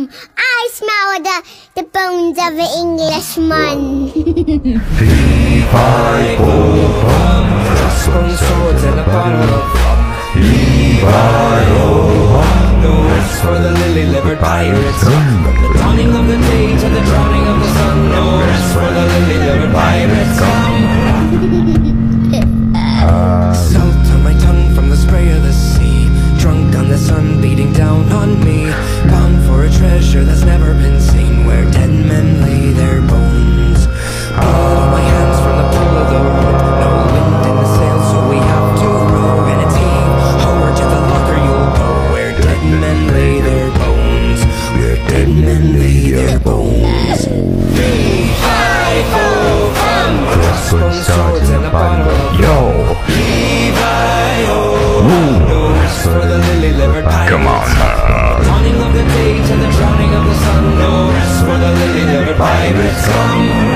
I smell the bones of an Englishman. Fee-fi-fo-hum, crossbones, swords, and a bottle of rum. Fee-fi-o-hum, no rest for the lily-livered pirates. From the dawning of the day to the drowning of the sun, no rest for the lily-livered pirates. Salt on my tongue from the spray of the sea, drunk on the sun beating down on me, bound for a treasure that's never been seen, where dead men lay their bones. Blood on my hands from the pull of the rope, no wind in the sails, so we have to row, and it's heave over to the locker you'll go, where dead men lay their bones, where dead men lay their bones. Fee-fi-fo-hum, crossbones, swords, and a bottle of yo. Fee-fi-o-hum, no rest for the lily-livered pirates. Come on now. The dawning of the day to the drowning of the sun, no rest for the lily-livered pirates. Come.